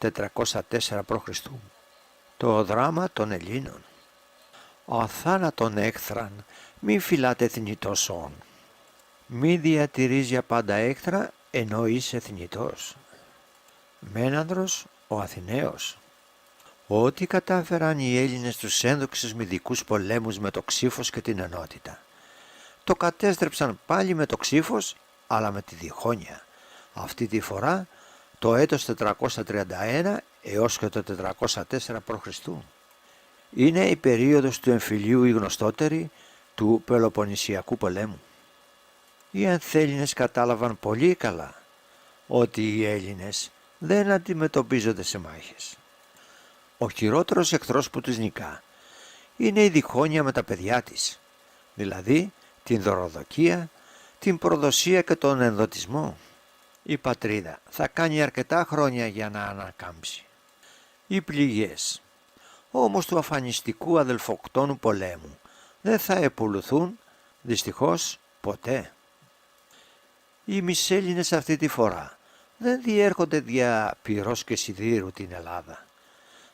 404 π.Χ. Το δράμα των Ελλήνων. Αθάνατον έχθραν, μη φυλάτε θνητός όν. Μη διατηρείς για πάντα έχθρα, ενώ είσαι θνητός. Μένανδρος ο Αθηναίος. Ό,τι κατάφεραν οι Έλληνες τους ένδοξους μυδικούς πολέμους με το ξύφος και την ενότητα. Το κατέστρεψαν πάλι με το ξύφος, αλλά με τη διχόνοια. Αυτή τη φορά το έτος 431 έως και το 404 π.Χ. Είναι η περίοδος του εμφυλίου η γνωστότερη του Πελοποννησιακού πολέμου. Οι Ανθέλληνες κατάλαβαν πολύ καλά ότι οι Έλληνες δεν αντιμετωπίζονται σε μάχες. Ο χειρότερος εχθρός που τους νικά είναι η διχόνοια με τα παιδιά της, δηλαδή την δωροδοκία, την προδοσία και τον ενδοτισμό. Η πατρίδα θα κάνει αρκετά χρόνια για να ανακάμψει. Οι πληγές όμως του αφανιστικού αδελφοκτόνου πολέμου δεν θα επουλουθούν δυστυχώς ποτέ. Οι Μισέλληνες αυτή τη φορά δεν διέρχονται δια πυρός και σιδήρου την Ελλάδα.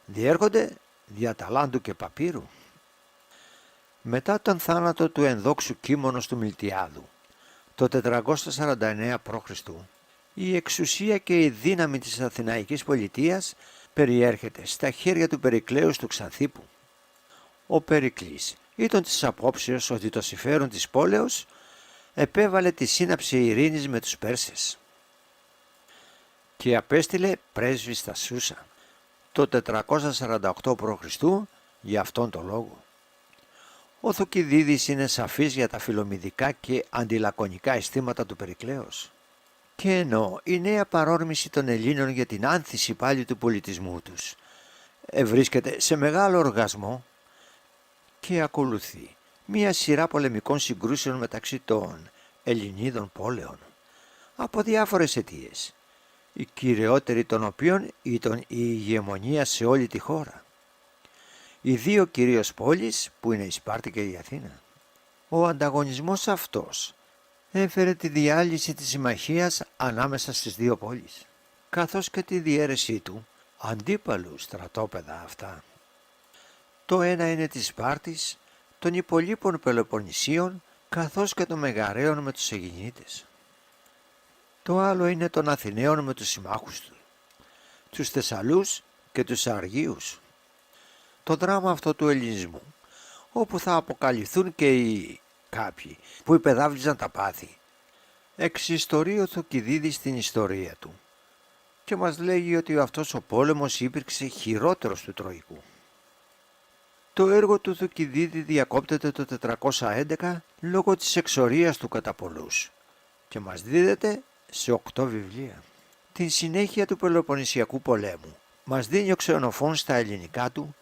Διέρχονται δια ταλάντου και παπύρου. Μετά τον θάνατο του ενδόξου Κίμωνος του Μιλτιάδου, το 449 π.Χ., η εξουσία και η δύναμη της Αθηναϊκής πολιτείας περιέρχεται στα χέρια του Περικλέους του Ξανθίππου. Ο Περικλής ήταν της απόψεως ότι το συμφέρον της πόλεως επέβαλε τη σύναψη ειρήνης με τους Πέρσες και απέστειλε πρέσβη στα Σούσα το 448 π.Χ. για αυτόν τον λόγο. Ο Θουκυδίδης είναι σαφής για τα φιλομηδικά και αντιλακωνικά αισθήματα του Περικλέως. Και ενώ η νέα παρόρμηση των Ελλήνων για την άνθηση πάλι του πολιτισμού τους βρίσκεται σε μεγάλο οργασμό και ακολουθεί μία σειρά πολεμικών συγκρούσεων μεταξύ των Ελληνίδων πόλεων από διάφορες αιτίες, η κυριότερη των οποίων ήταν η ηγεμονία σε όλη τη χώρα. Οι δύο κυρίως πόλεις που είναι η Σπάρτη και η Αθήνα. Ο ανταγωνισμός αυτός έφερε τη διάλυση της συμμαχίας ανάμεσα στις δύο πόλεις, καθώς και τη διαίρεσή του αντίπαλου στρατόπεδα αυτά. Το ένα είναι της Σπάρτης, των υπολείπων Πελοποννησίων, καθώς και των Μεγαραίων με τους Αιγινίτες. Το άλλο είναι των Αθηναίων με τους συμμάχους του, τους Θεσσαλούς και τους Αργίους. Το δράμα αυτό του ελληνισμού, όπου θα αποκαλυφθούν και οι κάποιοι που υπεδάβλιζαν τα πάθη, εξιστορεί ο Θουκυδίδης στην ιστορία του και μας λέγει ότι αυτός ο πόλεμος υπήρξε χειρότερος του Τροϊκού. Το έργο του Θουκυδίδη διακόπτεται το 411 λόγω της εξορίας του κατά πολλούς και μας δίδεται σε 8 βιβλία. Την συνέχεια του Πελοποννησιακού πολέμου μας δίνει ο Ξενοφών στα ελληνικά του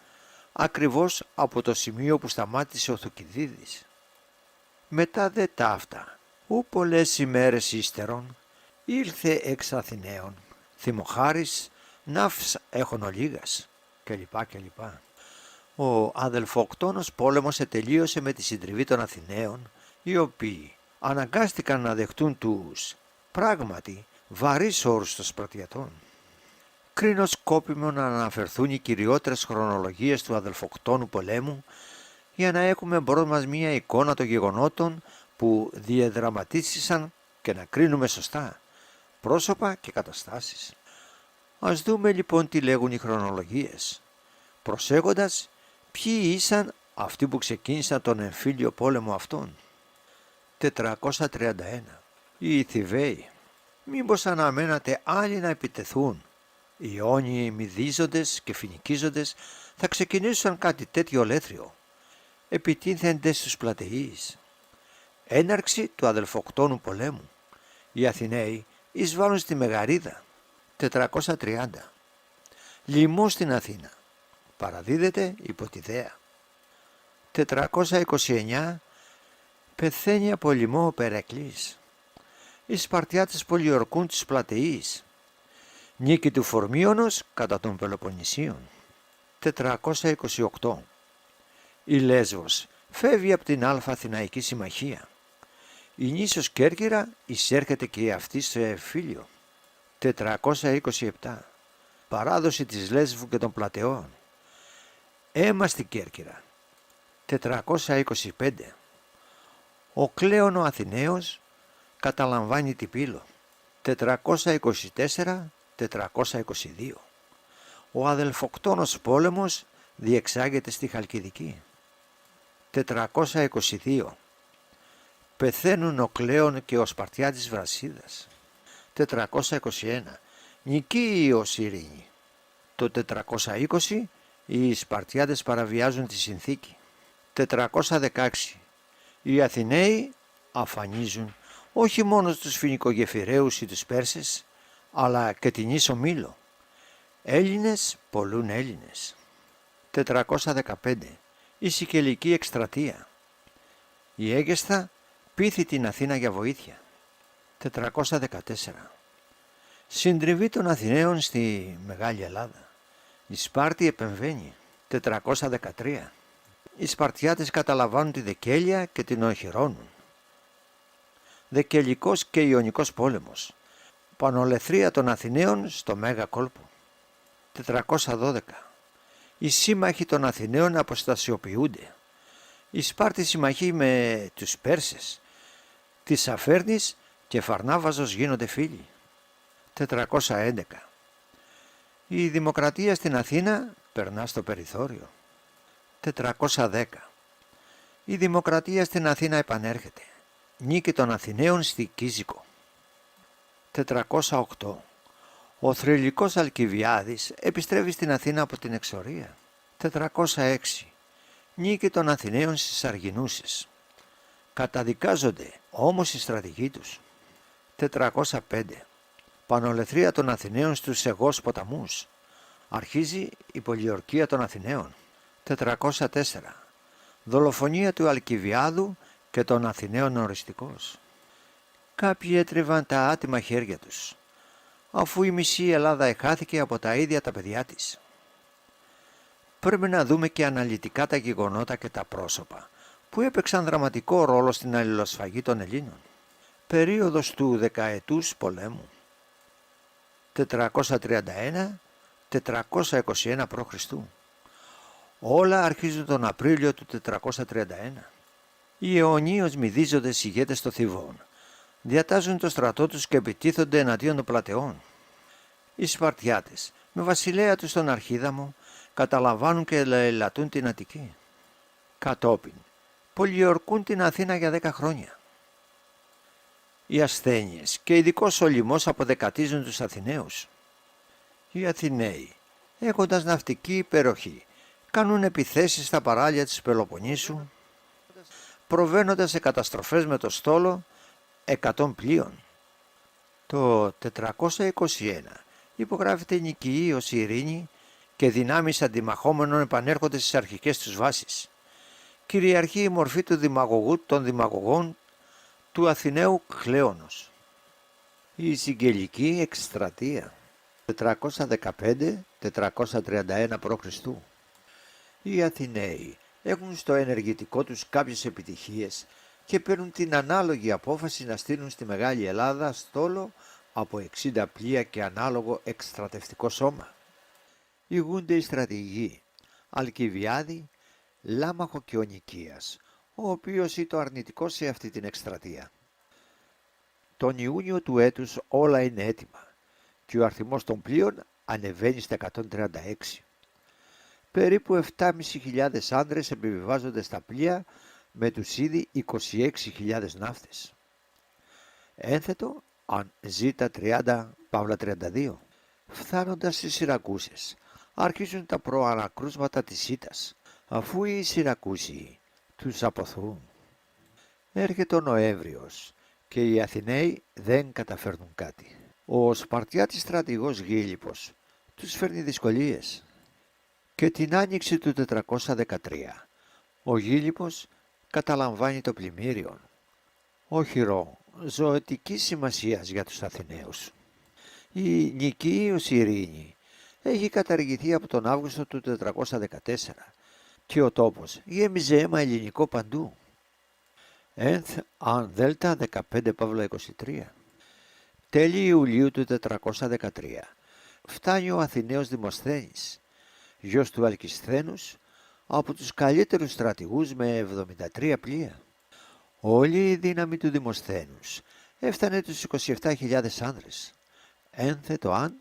ακριβώς από το σημείο που σταμάτησε ο Θουκυδίδης. Μετά δε ταύτα, ου πολλές ημέρες ύστερον, ήλθε εξ Αθηναίων, θυμοχάρης, ναύς έχων ολίγας, κλπ. Ο αδελφοκτόνος πόλεμος ετελείωσε με τη συντριβή των Αθηναίων, οι οποίοι αναγκάστηκαν να δεχτούν τους πράγματι βαρύς όρους των Σπαρτιατών. Κρίνω σκόπιμο να αναφερθούν οι κυριότερες χρονολογίες του αδελφοκτόνου πολέμου για να έχουμε μπρος μας μία εικόνα των γεγονότων που διαδραματίστησαν και να κρίνουμε σωστά πρόσωπα και καταστάσεις. Ας δούμε λοιπόν τι λέγουν οι χρονολογίες, προσέχοντας ποιοι ήσαν αυτοί που ξεκίνησαν τον εμφύλιο πόλεμο αυτόν. 431. Οι Ιθιβαίοι. Μήπως αναμένατε άλλοι να επιτεθούν? Οι Ιόνιοι Μυδίζοντες και Φινικίζοντες θα ξεκινήσουν κάτι τέτοιο ολέθριο. Επιτίθενται στους Πλατεείς. Έναρξη του αδελφοκτόνου πολέμου. Οι Αθηναίοι εισβάλλουν στη Μεγαρίδα. 430. Λοιμός στην Αθήνα. Παραδίδεται υπό τη Δαία. 429. Πεθαίνει από λοιμό ο Περεκλής. Οι Σπαρτιάτες πολιορκούν τις Πλατεείς. Νίκη του Φορμίωνος κατά των Πελοποννησίων. 428. Η Λέσβος φεύγει από την Αλφα Αθηναϊκή Συμμαχία. Η νήσος Κέρκυρα εισέρχεται και αυτή στο εμφύλιο. 427. παράδοση της Λέσβου και των Πλατεών. Αίμα στην Κέρκυρα. 425. Ο Κλέον ο Αθηναίος καταλαμβάνει την Πύλο. 424-422. Ο αδελφοκτόνος πόλεμος διεξάγεται στη Χαλκιδική. 422. Πεθαίνουν ο Κλέον και ο Σπαρτιάτης Βρασίδας. 421. Νικεί ο Σιρήνη. Το 420 οι Σπαρτιάτες παραβιάζουν τη συνθήκη. 416. Οι Αθηναίοι αφανίζουν όχι μόνο τους Φοινικογεφυραίους ή τους Πέρσες, αλλά και την Ίσο Μήλο. Έλληνες πολλούν Έλληνες. 415. Η Σικελική εκστρατεία. Η Αίγεσθα πείθει την Αθήνα για βοήθεια. 414. Συντριβή των Αθηναίων στη Μεγάλη Ελλάδα. Η Σπάρτη επεμβαίνει. 413. Οι Σπαρτιάτες καταλαμβάνουν τη Δεκέλεια και την οχυρώνουν. Δεκελικός και Ιωνικός πόλεμος. Πανολεθρία των Αθηναίων στο Μέγα Κόλπο. 412. Οι σύμμαχοι των Αθηναίων αποστασιοποιούνται. Οι Σπάρτοι συμμαχοί με τους Πέρσες. Της Αφέρνης και Φαρνάβαζος γίνονται φίλοι. 411. Η δημοκρατία στην Αθήνα περνά στο περιθώριο. 410. Η δημοκρατία στην Αθήνα επανέρχεται. Νίκη των Αθηναίων στη Κίζικο. 408. Ο θρυλικός Αλκιβιάδης επιστρέφει στην Αθήνα από την εξορία. 406. Νίκη των Αθηναίων στις Αργινούσες. Καταδικάζονται όμως οι στρατηγοί τους. 405. Πανολεθρία των Αθηναίων στους Αιγώς ποταμούς. Αρχίζει η πολιορκία των Αθηναίων. 404. Δολοφονία του Αλκιβιάδου και των Αθηναίων οριστικός. Κάποιοι έτριβαν τα άτιμα χέρια τους, αφού η μισή Ελλάδα εχάθηκε από τα ίδια τα παιδιά της. Πρέπει να δούμε και αναλυτικά τα γεγονότα και τα πρόσωπα που έπαιξαν δραματικό ρόλο στην αλληλοσφαγή των Ελλήνων. Περίοδος του δεκαετούς πολέμου. 431-421 π.Χ. Όλα αρχίζουν τον Απρίλιο του 431. Οι αιωνίως μυδίζοντες ηγέτες των Θηβών διατάζουν το στρατό τους και επιτίθονται εναντίον των Πλατεών. Οι Σπαρτιάτες με βασιλέα τους τον Αρχίδαμο καταλαμβάνουν και λαιλατούν την Αττική. Κατόπιν πολιορκούν την Αθήνα για 10 χρόνια. Οι ασθένειες και ειδικός ο λοιμός αποδεκατίζουν τους Αθηναίους. Οι Αθηναίοι, έχοντας ναυτική υπεροχή, κάνουν επιθέσεις στα παράλια της Πελοποννήσου, προβαίνοντας σε καταστροφές με το στόλο 100 πλοίων. Το 421 υπογράφεται νικηίος η ειρήνη και δυνάμεις αντιμαχόμενων επανέρχονται στις αρχικές τους βάσεις. Κυριαρχεί η μορφή του δημαγωγού των δημαγωγών του Αθηναίου Κλέονος. Η Σικελική εκστρατεία. 415-431 π.Χ. Οι Αθηναίοι έχουν στο ενεργητικό τους κάποιες επιτυχίες και παίρνουν την ανάλογη απόφαση να στείλουν στη Μεγάλη Ελλάδα στόλο από 60 πλοία και ανάλογο εκστρατευτικό σώμα. Ηγούνται οι στρατηγοί Αλκιβιάδη, Λάμαχο και ο Νικίας, ο οποίος ήταν αρνητικός σε αυτή την εκστρατεία. Τον Ιούνιο του έτους όλα είναι έτοιμα και ο αριθμός των πλοίων ανεβαίνει στα 136. Περίπου 7.500 άνδρες επιβιβάζονται στα πλοία με τους ήδη 26.000 ναύτες. Ένθετο αν ζήτα 30 παύλα 32. Φτάνοντας στις Σιρακούσες αρχίζουν τα προανακρούσματα της Ήττας, αφού οι Σιρακούσιοι τους αποθούν. Έρχεται ο Νοέμβριος και οι Αθηναίοι δεν καταφέρνουν κάτι. Ο Σπαρτιάτης στρατηγός Γίλιππος τους φέρνει δυσκολίες. Και την άνοιξη του 413 ο Γίλιππος καταλαμβάνει το πλημμύριον, όχυρο ζωτικής σημασίας για τους Αθηναίους. Η νικηίος ειρήνη έχει καταργηθεί από τον Αύγουστο του 414 και ο τόπος γέμιζε αίμα ελληνικό παντού. Ένθ αν δέλτα 15 παύλα 23. Τέλη Ιουλίου του 413 φτάνει ο Αθηναίος Δημοσθένης, γιος του Αλκισθένους, από τους καλύτερους στρατηγούς με 73 πλοία. Όλη η δύναμη του Δημοσθένους έφτανε τους 27.000 άνδρες. Ένθετο αν